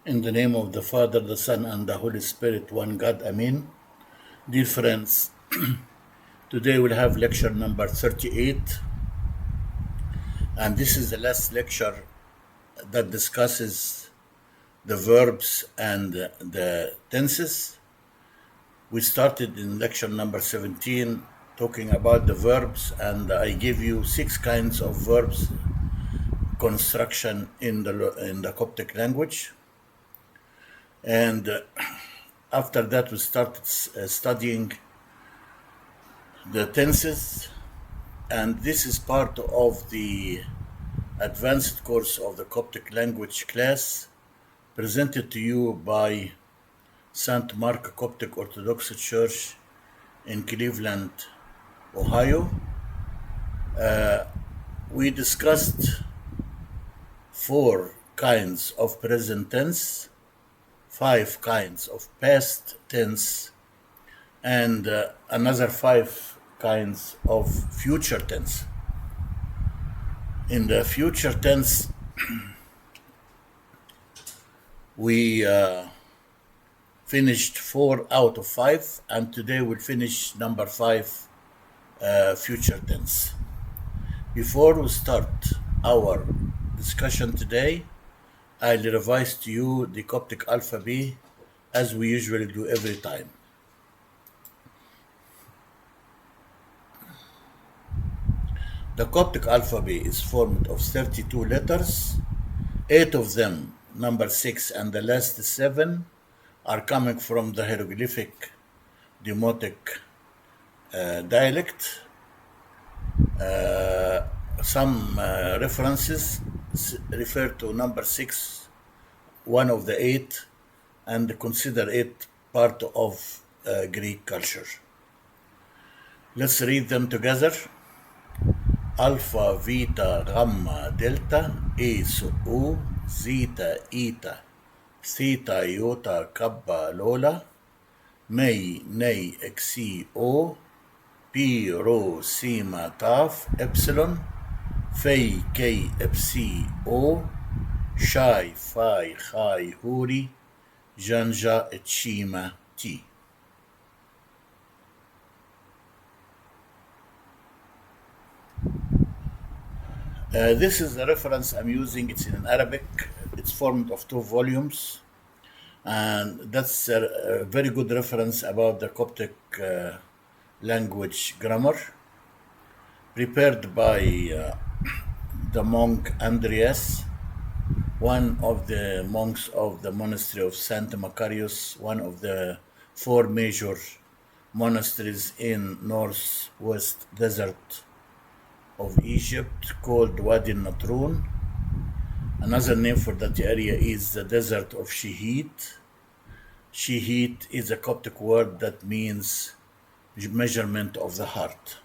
In the name of the Father, the Son, and the Holy Spirit, one God, Amen. Dear friends, today we'll have lecture number 38, and this is the last lecture that discusses the verbs and the tenses. We started in lecture number 17 talking about the verbs, and I gave you 6 kinds of verbs construction in the Coptic language. And after that, we started studying the tenses, and this is part of the advanced course of the Coptic language class presented to you by St. Mark Coptic Orthodox Church in Cleveland, Ohio. We discussed 4 kinds of present tense, 5 kinds of past tense, and another 5 kinds of future tense. In the future tense, we finished 4 out of 5, and today we'll finish number 5, future tense. Before we start our discussion today, I'll revise to you the Coptic alphabet as we usually do every time. The Coptic alphabet is formed of 32 letters. 8 of them, number 6 and the last 7, are coming from the hieroglyphic Demotic dialect. Some references refer to number 6, one of the 8, and consider it part of Greek culture. Let's read them together. Alpha, Vita, Gamma, Delta, A, U, Zeta, Eta, Theta, Iota, Kappa, Lola, May, Nei, Xi, O, Pi, Rho, Sigma, Taf, Epsilon, Phi, K, Psi, O, Shai, Phi, Chai, Huri, Janja, Chima, T. This is the reference I'm using. It's in Arabic. It's formed of 2 volumes. And that's a very good reference about the Coptic language grammar, prepared by the monk Andreas, one of the monks of the monastery of Saint Macarius, one of the 4 major monasteries in northwest desert of Egypt, called Wadi Natrun. Another name for that area is the desert of Shihit. Shihit is a Coptic word that means measurement of the heart.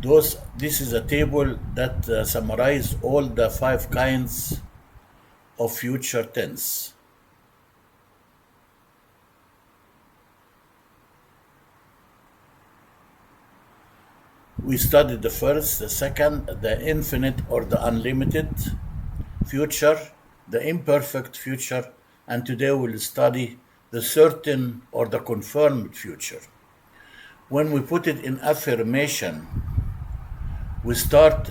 This is a table that summarizes all the 5 kinds of future tense. We studied the first, the second, the infinite or the unlimited future, the imperfect future, and today we'll study the certain or the confirmed future. When we put it in affirmation, we start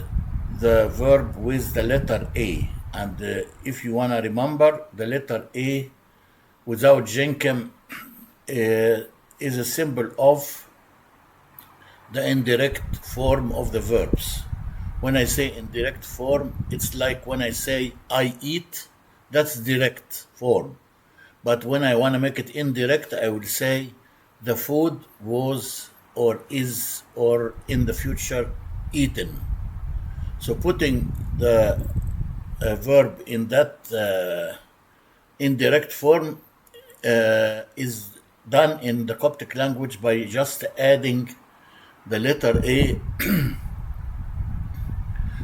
the verb with the letter A. And if you want to remember, the letter A without jenkem is a symbol of the indirect form of the verbs. When I say indirect form, it's like when I say I eat, that's direct form. But when I want to make it indirect, I will say the food was or is or in the future eaten. So putting the verb in that indirect form is done in the Coptic language by just adding the letter A,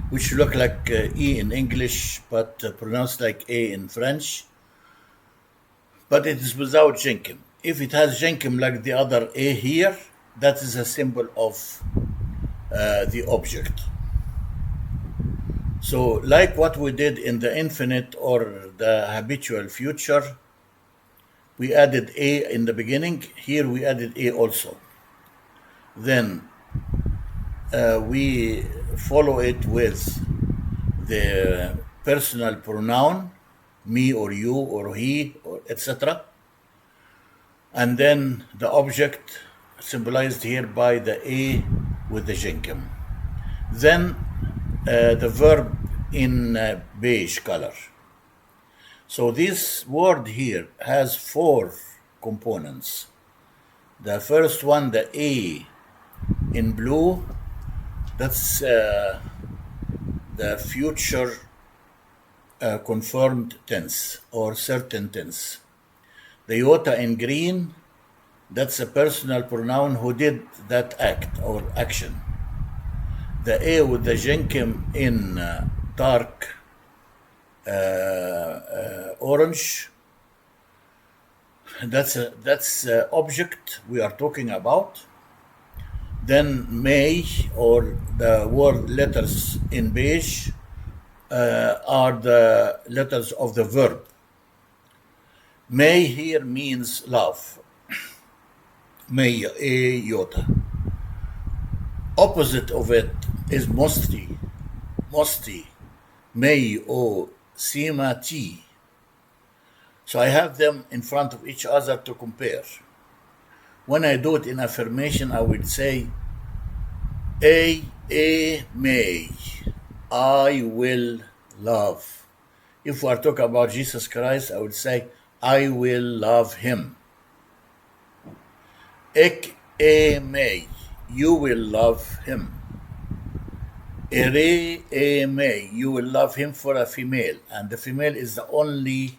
which look like E in English, but pronounced like A in French. But it is without jenkem. If it has jenkem like the other A here, that is a symbol of the object. So, like what we did in the infinite or the habitual future, we added a in the beginning. Here we added a also. Then we follow it with the personal pronoun, me or you or he or etc. And then the object symbolized here by the a with the jenkem. Then the verb in beige color. So this word here has four components. The first one, the A in blue, that's the future confirmed tense or certain tense. The iota in green, that's a personal pronoun who did that act or action. The A with the jenkem in dark orange, that's object we are talking about. Then may or the word letters in beige are the letters of the verb. May here means love. May, a iota. Opposite of it is mosti. Mosti. May o sima ti. So I have them in front of each other to compare. When I do it in affirmation, I would say, a may, I will love. If we are talking about Jesus Christ, I would say, I will love him. Ik may, you will love him. Ere may, you will love him for a female. And the female is the only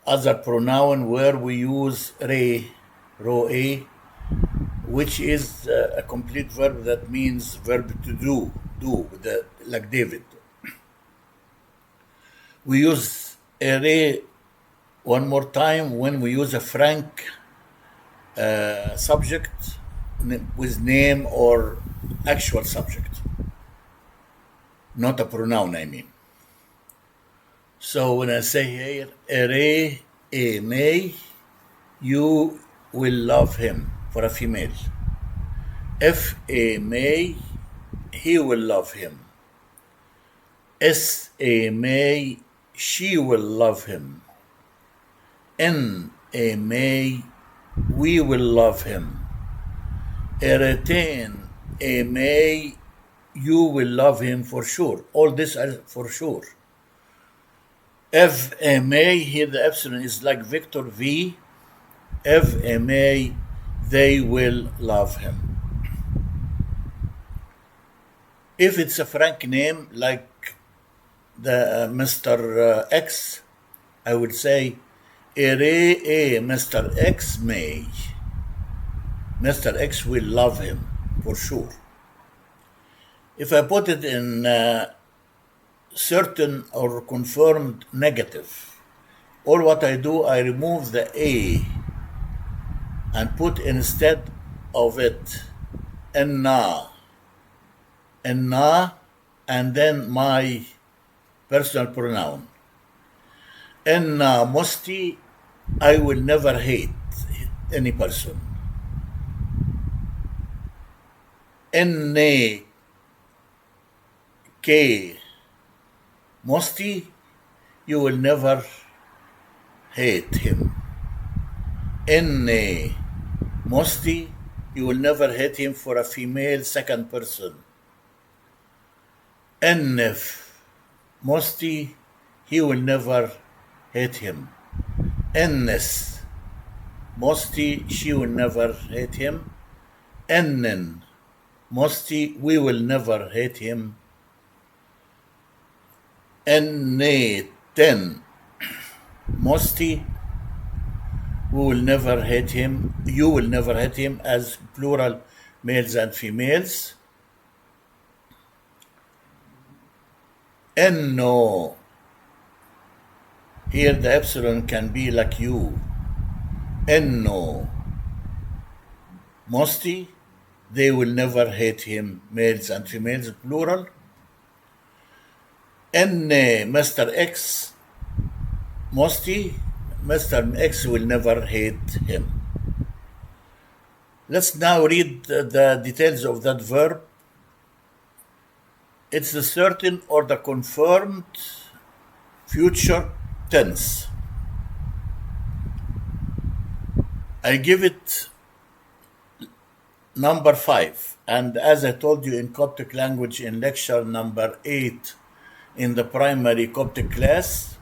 other pronoun where we use re, ro a, which is a complete verb that means verb to do, like David. We use ere one more time when we use a frank subject with name or actual subject, not a pronoun, I mean. So when I say here, ere a may, you will love him for a female. If a may, he will love him. S a may, she will love him. N a may, we will love him. Eretain a may, you will love him for sure. All this are for sure. If a may, here the epsilon is like Victor V. If a may, they will love him. If it's a frank name like the Mr. X, I would say, ere a Mr. X may. Mr. X will love him for sure. If I put it in certain or confirmed negative, all what I do, I remove the a and put instead of it enna, and then my personal pronoun. Enna mosti, I will never hate any person. Enne ke mosti, you will never hate him. Enne mosti, you will never hate him for a female second person. Ennef mosti, he will never hate him. Ennes mosti, she will never hate him. Ennen mosti, we will never hate him. Enneten mosti, we will never hate him. You will never hate him, as plural males and females. Enno, here the epsilon can be like you. Enno mosti, they will never hate him, males and females, plural. in Mr. X, Mr. X will never hate him. Let's now read the details of that verb. It's the certain or the confirmed future tense. I give it number 5. And as I told you in Coptic language in lecture number 8 in the primary Coptic class,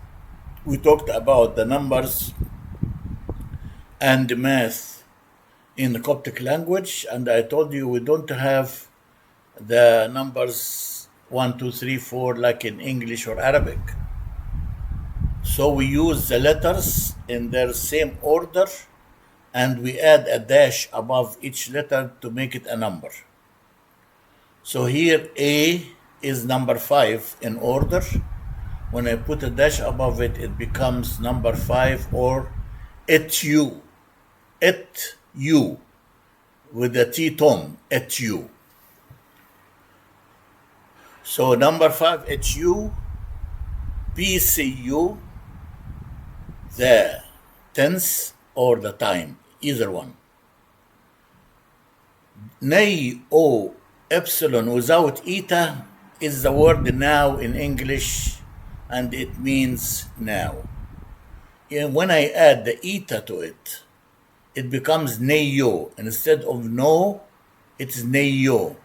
we talked about the numbers and the math in the Coptic language. And I told you we don't have the numbers 1, 2, 3, 4 like in English or Arabic. So we use the letters in their same order, and we add a dash above each letter to make it a number. So here A is number 5 in order. When I put a dash above it, it becomes number 5, or HU. HU with the T tone, HU. So number 5, HU, PCU, the tense or the time, either one. Nay O epsilon without eta is the word now in English, and it means now. And when I add the eta to it, it becomes neyo. Instead of no, it's neyo,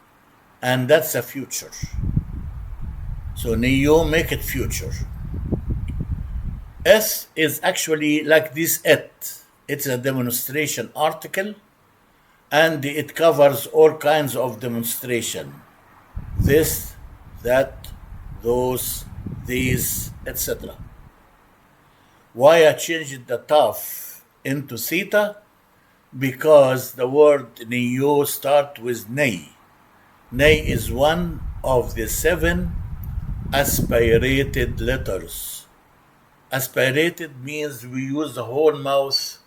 and that's a future. So neyo, make it future. S is actually like this et. It's a demonstration article, and it covers all kinds of demonstration. This, that, those, these, etc. Why I changed the taf into theta? Because the word neo starts with nei. Nei is one of the 7 aspirated letters. Aspirated means we use the whole mouth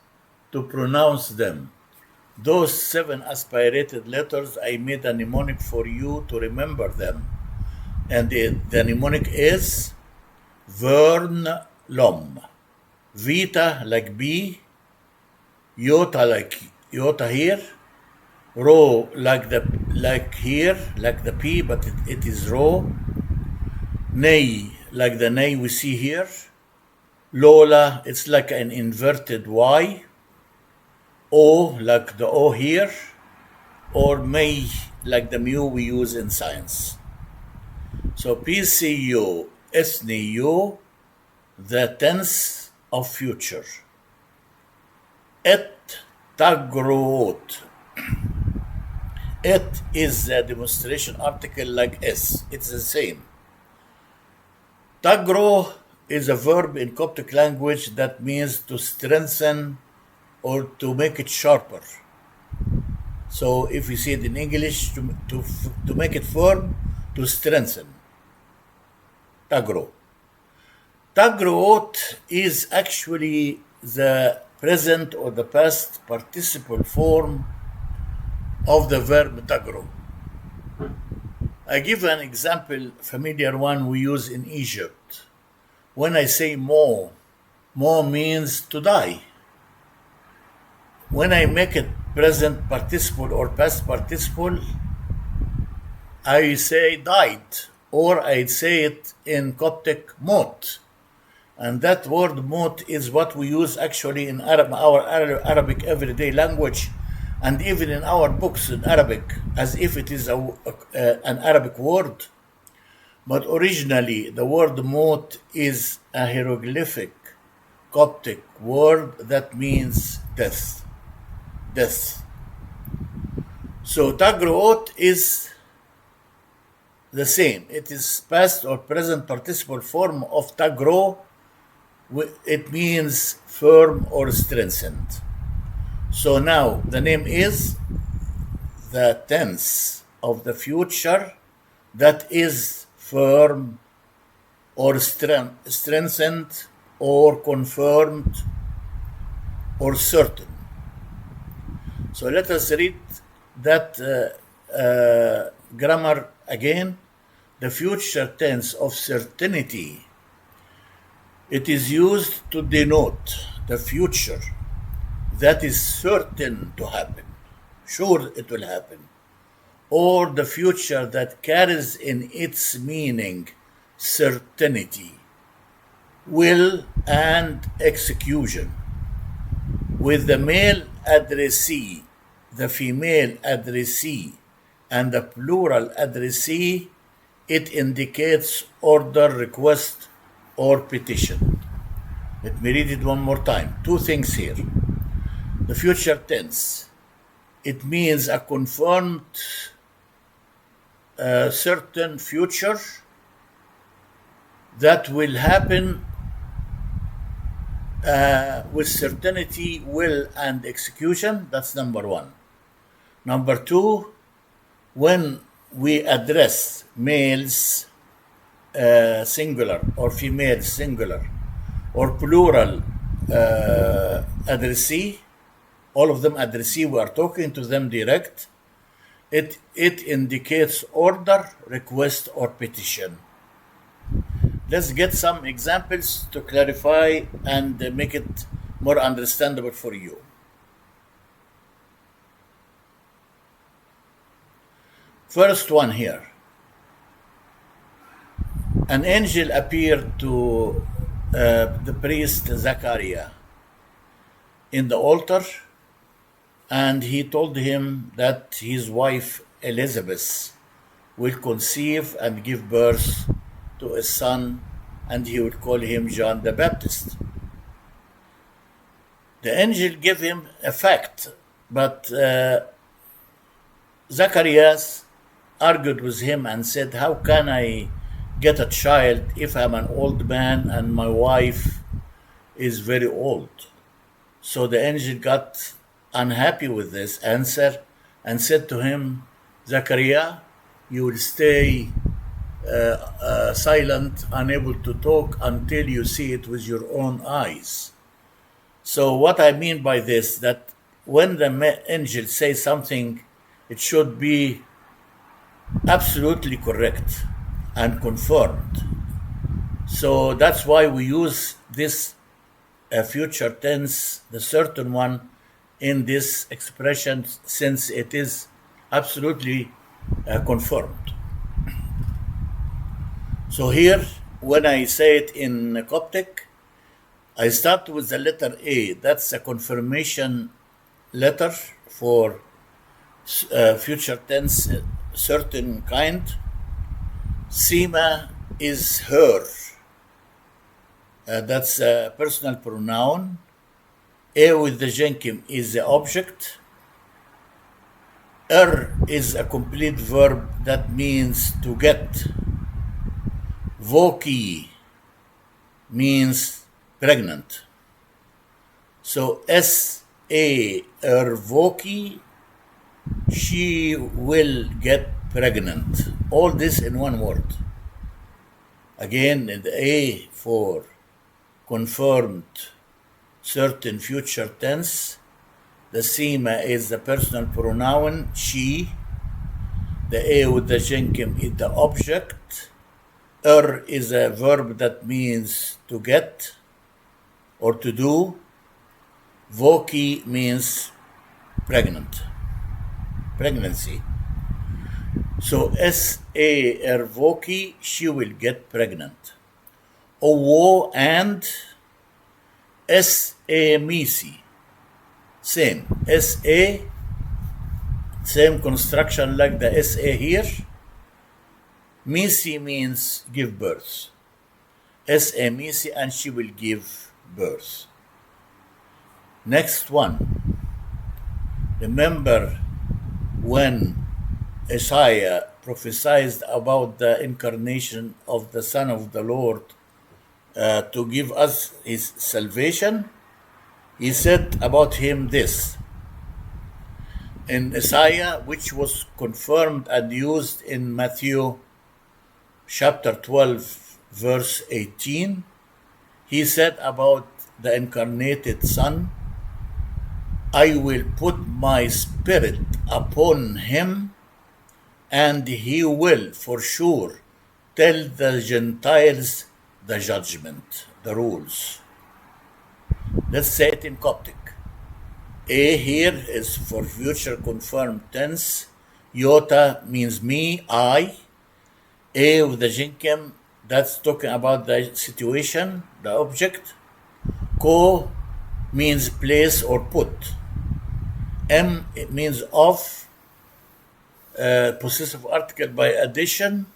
to pronounce them. Those 7 aspirated letters, I made a mnemonic for you to remember them. And the mnemonic is Vern-Lom. Vita like B, Iota like iota here, Rho like here, like the P, but it is Rho. Nei like the nei we see here. Lola, it's like an inverted Y. O like the O here, or May like the mu we use in science. So PCU, SNU, the tense of future. Et tagrot. Et is the demonstration article like S. It's the same. Tagro is a verb in Coptic language that means to strengthen or to make it sharper. So if you see it in English, to make it firm, to strengthen. Tagro. Tagrot is actually the present or the past participle form of the verb tagro. I give an example, familiar one we use in Egypt. When I say mo means to die. When I make it present participle or past participle, I say died, or I say it in Coptic mot. And that word mot is what we use actually in our Arabic everyday language, and even in our books in Arabic, as if it is an Arabic word. But originally, the word mot is a hieroglyphic Coptic word that means death. Death. So tagrot is the same. It is past or present participle form of tagro. It means firm or strengthened. So now the name is the tense of the future that is firm or strengthened or confirmed or certain. So let us read that grammar again. the future tense of certainty. It is used to denote the future that is certain to happen, sure it will happen, or the future that carries in its meaning certainty, will, and execution. With the male addressee, the female addressee, and the plural addressee, it indicates order, request, or petition. Let me read it one more time. Two things here. The future tense, it means a confirmed certain future that will happen with certainty, will, and execution. That's number one. Number two, when we address males singular or female singular or plural addressee, all of them addressee, we are talking to them direct, it indicates order, request, or petition. Let's get some examples to clarify and make it more understandable for you. First one here. An angel appeared to the priest Zachariah in the altar, and he told him that his wife Elizabeth will conceive and give birth to a son, and he would call him John the Baptist. The angel gave him a fact, but Zacharias argued with him and said, how can I get a child if I'm an old man and my wife is very old? So the angel got unhappy with this answer and said to him, Zachariah, you will stay silent, unable to talk until you see it with your own eyes. So what I mean by this, that when the angel says something, it should be absolutely correct and confirmed. So that's why we use this future tense, the certain one, in this expression, since it is absolutely confirmed. So here, when I say it in Coptic, I start with the letter A. That's a confirmation letter for future tense, certain kind. Sima is her. That's a personal pronoun. A with the genkim is the object. Is a complete verb that means to get. Voki means pregnant. So S-A voki, she will get pregnant. All this in one word. Again, the A for confirmed certain future tense. The sima is the personal pronoun, she. The A with the genkim is the object. Is a verb that means to get or to do. Voki means pregnancy. So S-A voki, she will get pregnant. Owo and S-A misi. Same. S-A, same construction like the S-A here. Misi means give birth. S-A misi, and she will give birth. Next one. Remember when Isaiah prophesied about the incarnation of the Son of the Lord to give us his salvation? He said about him this. In Isaiah, which was confirmed and used in Matthew chapter 12, verse 18, he said about the incarnated Son, I will put my spirit upon him, and he will for sure tell the Gentiles the judgment, the rules. Let's say it in Coptic. A here is for future confirmed tense. Iota means me, I. A with the jinkim, that's talking about the situation, the object. Ko means place or put. M, it means of, possessive article by addition.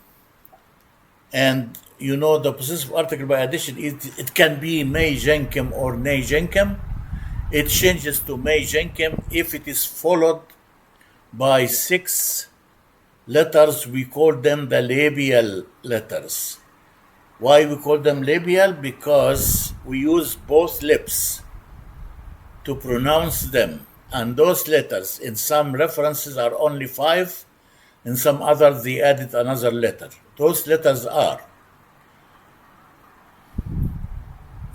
And you know the possessive article by addition, it can be may jenkem or nay jenkem. It changes to may jenkem if it is followed by 6 letters. We call them the labial letters. Why we call them labial? Because we use both lips to pronounce them. And those letters in some references are only 5. In some others they added another letter. Those letters are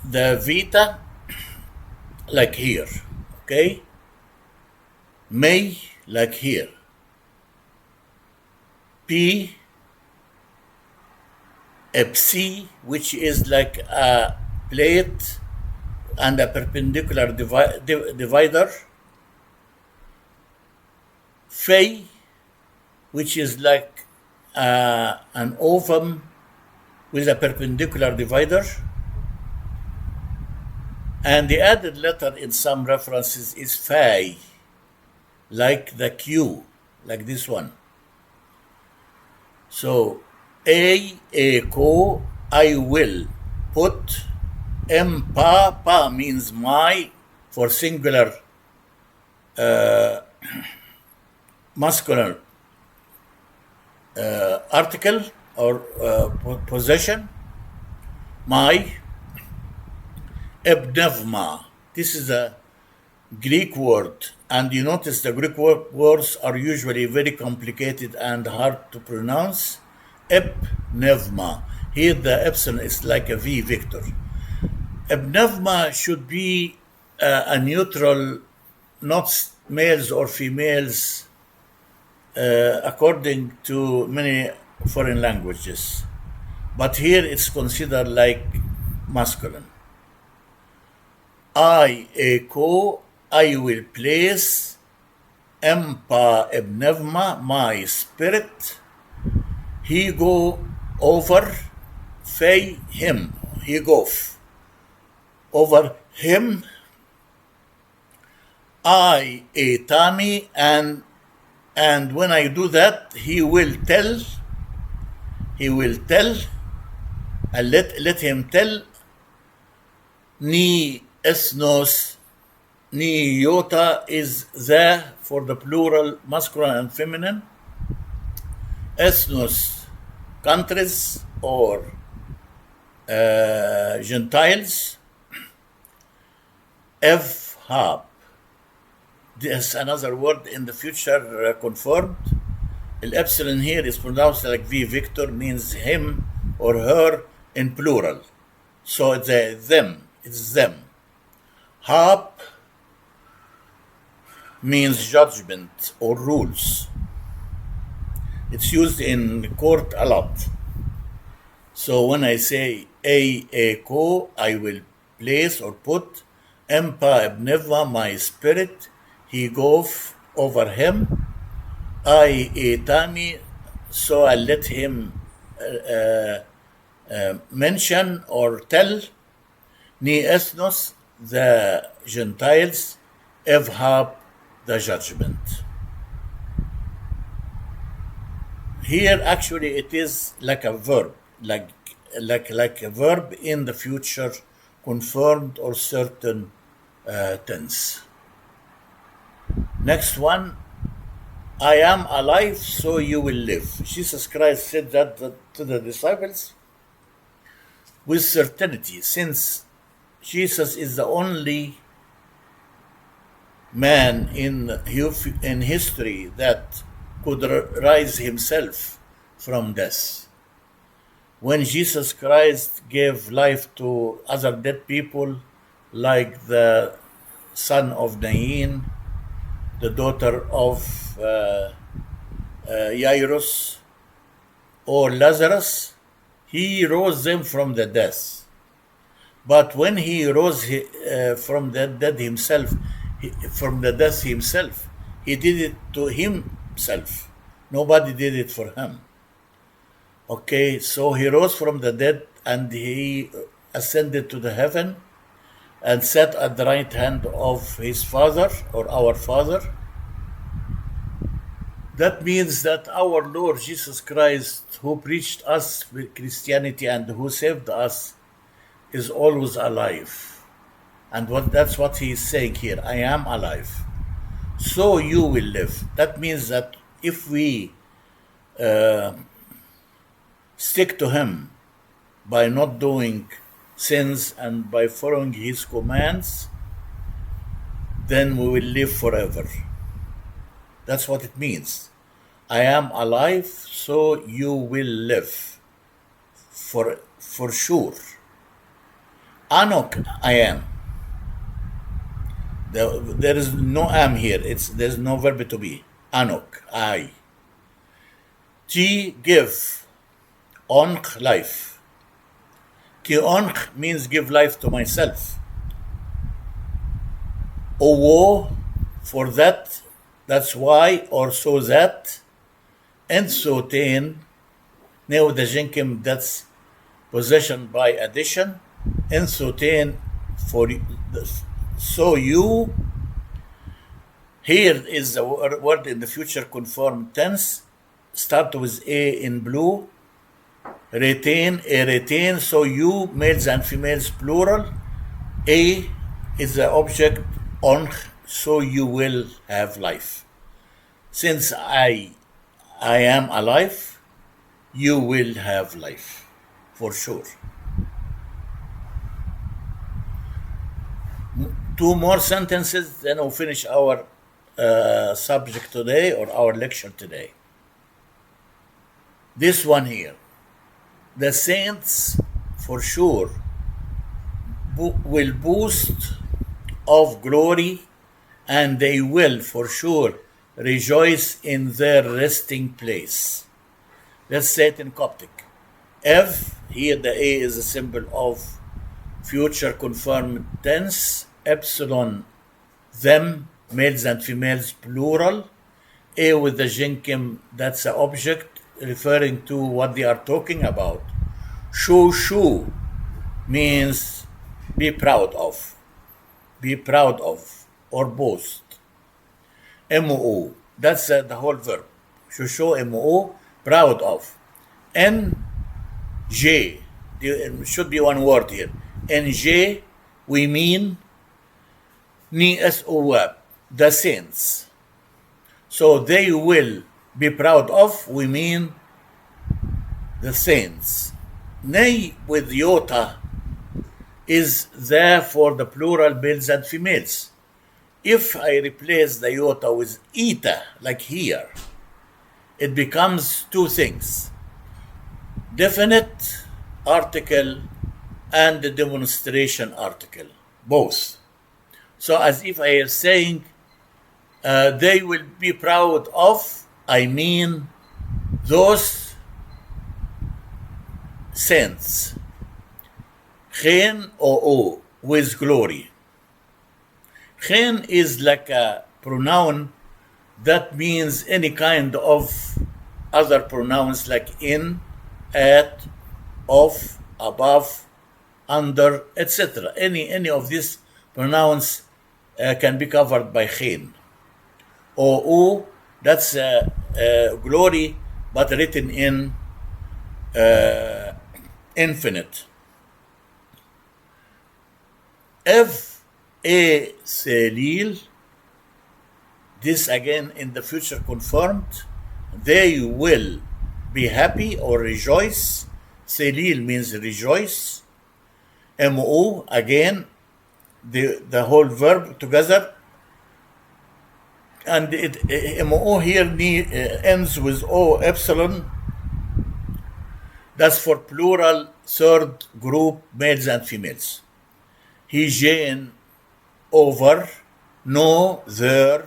the vita, like here, okay? May, like here. P, psi, which is like a plate and a perpendicular divider. Phi, which is like an ovum with a perpendicular divider. And the added letter in some references is phi, like the Q, like this one. So, ko, I will put. Pa means my, for singular masculine article or possession. My. Pneuma. This is a Greek word, and you notice the Greek words are usually very complicated and hard to pronounce. Pneuma. Here the epsilon is like a V vector. Pneuma should be a neutral, not males or females, according to many foreign languages. But here it's considered like masculine. Ko, I will place. Pa pneuma, my spirit. He go over. Phi, him. He go over him. Tami, and when I do that, he will tell. And let him tell. Ni esnos, ni iota is the for the plural, masculine and feminine. Esnos, countries or Gentiles. Evhab, this is another word in the future confirmed. The epsilon here is pronounced like V Victor, means him or her in plural. So it's them. It's them. Hap means judgment or rules. It's used in court a lot. So when I say ko, I will place or put. Pa pneuma, my spirit. He goes over him. Tami, so I let him mention or tell. Ni esnos, the Gentiles. Evhab, the judgment. Here actually it is like a verb, like a verb in the future confirmed or certain tense. Next one, I am alive, so you will live. Jesus Christ said that to the disciples with certainty, since Jesus is the only man in history that could rise himself from death. When Jesus Christ gave life to other dead people, like the son of Nain, the daughter of Jairus, or Lazarus, He rose them from the death. But when he rose from the dead himself, from the death himself, he did it to himself. Nobody did it for him. Okay, so he rose from the dead and he ascended to the heaven and sat at the right hand of his Father or our Father. That means that our Lord Jesus Christ, who preached us with Christianity and who saved us, is always alive. And that's what he is saying here. I am alive. So you will live. That means that if we stick to him by not doing sins and by following his commands, then we will live forever. That's what it means. I am alive, so you will live for sure. Anok, I am. There is no am here. There's no verb to be. Anok, I. Ti, give. Onch, life. Ki onch means give life to myself. Owo, for that, that's why, or so that. And so ten, now the jinkim, that's possession by addition. And so ten, for so you. Here is the word in the future confirmed tense. Start with a in blue. Retain, a retain. So you, males and females, plural. A is the object. On, so you will have life. Since I am alive, you will have life, for sure. Two more sentences, then we'll finish our subject today or our lecture today. This one here. The saints, for sure, will boast of glory, and they will, for sure, rejoice in their resting place. Let's say it in Coptic. Ev, here the A is a symbol of future confirmed tense. Epsilon, them, males and females, plural. A with the jinkim, that's an object referring to what they are talking about. Shu means be proud of. Be proud of or boast. M-O, that's the whole verb. Shusho, M-O, proud of. N-J, should be one word here. N-J, we mean Ni-S-O-W, the saints. So they will be proud of, we mean the saints. Nay with Yota is there for the plural males and females. If I replace the Yota with Ita, like here, it becomes two things. Definite article and the demonstration article, both. So as if I am saying, they will be proud of, I mean those saints. Chen o with glory. Chen is like a pronoun that means any kind of other pronouns like in, at, of, above, under, etc. Any of these pronouns can be covered by chen. O, that's glory, but written in infinite. Ev a selil, this again in the future confirmed, they will be happy or rejoice. Selil means rejoice. M-O, again, the whole verb together. And M-O here ends with O epsilon. That's for plural third group, males and females. Hygiene, over, no, there,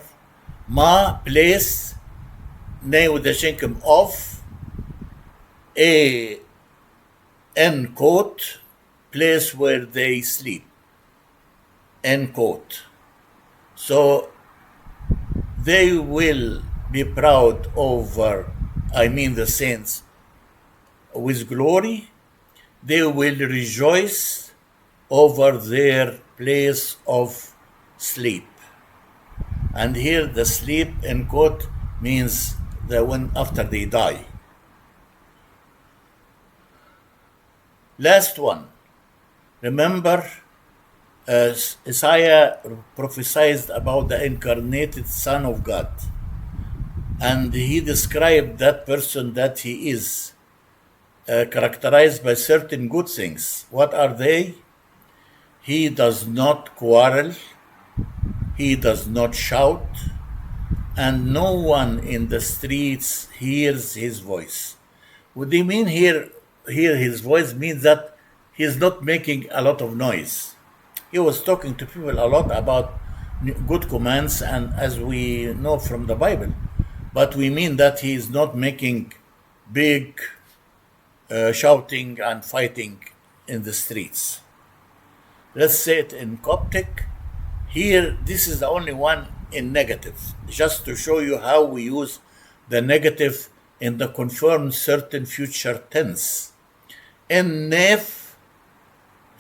ma, place, nay with the shinkum of, a end quote, place where they sleep, end quote. So they will be proud over, the saints, with glory. They will rejoice over their place of sleep. And here the sleep, in quote, means the one after they die. Last one. Remember, Isaiah prophesied about the incarnated Son of God. And he described that person that he is characterized by certain good things. What are they? He does not quarrel. He does not shout. And no one in the streets hears his voice. What they mean here, hear his voice, means that he's not making a lot of noise. He was talking to people a lot about good commands, and as we know from the Bible, but we mean that he is not making big shouting and fighting in the streets. Let's say it in Coptic. Here, this is the only one in negative, just to show you how we use the negative in the confirmed certain future tense. In nef,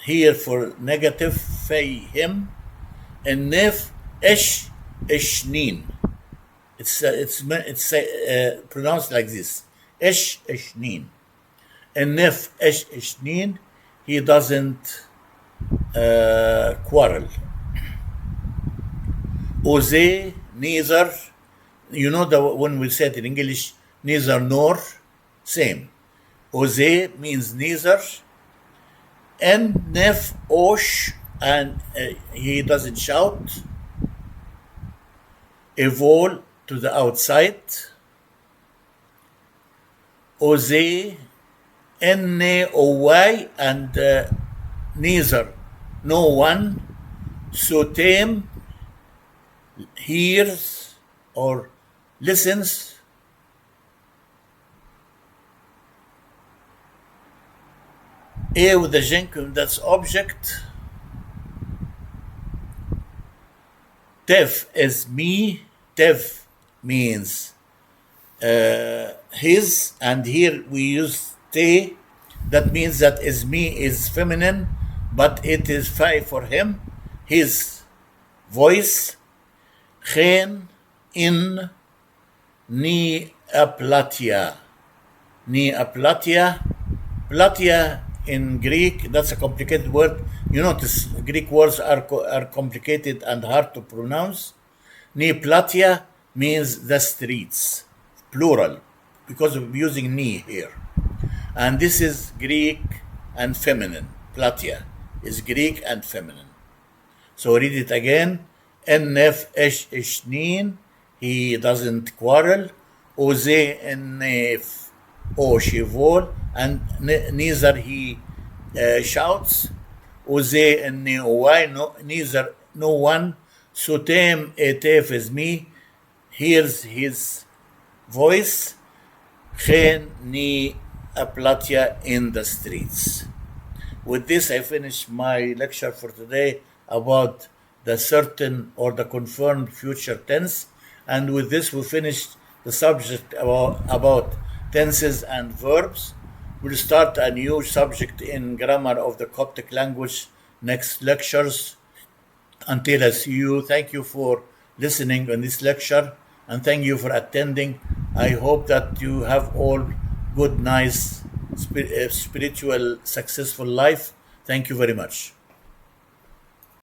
here for negative, fei him. In nef, esh, eshnin. It's pronounced like this. Esh, eshnin. In nef, esh, eshnin, he doesn't quarrel. Oze, neither. You know when we say it in English, neither nor, same. Oze means neither. And nef, osh, and he doesn't shout. Evol, to the outside. Oze, enne, owai, and neither, no one. Sotem, hears or listens. A with the genkum, that's object. Tev is me. Tev means his, and here we use te. That means that is me is feminine, but it is fai for him, his voice. Chen, in, ni aplatia. Ni aplatia. Platia in Greek, that's a complicated word. You notice Greek words are complicated and hard to pronounce. Ni platia means the streets, plural, because of using ni here. And this is Greek and feminine. Platia is Greek and feminine. So read it again. Ennef esh ishnin, he doesn't quarrel. Oze ennef o shivol, and neither he shouts. Oze enne owai, neither no one. Sotem etef is me, hears his voice. Chen ni aplatia, in the streets. With this, I finish my lecture for today about the certain or the confirmed future tense. And with this, we finished the subject about tenses and verbs. We'll start a new subject in grammar of the Coptic language next lectures. Until I see you, thank you for listening on this lecture, and thank you for attending. I hope that you have all good, nice, spiritual, successful life. Thank you very much.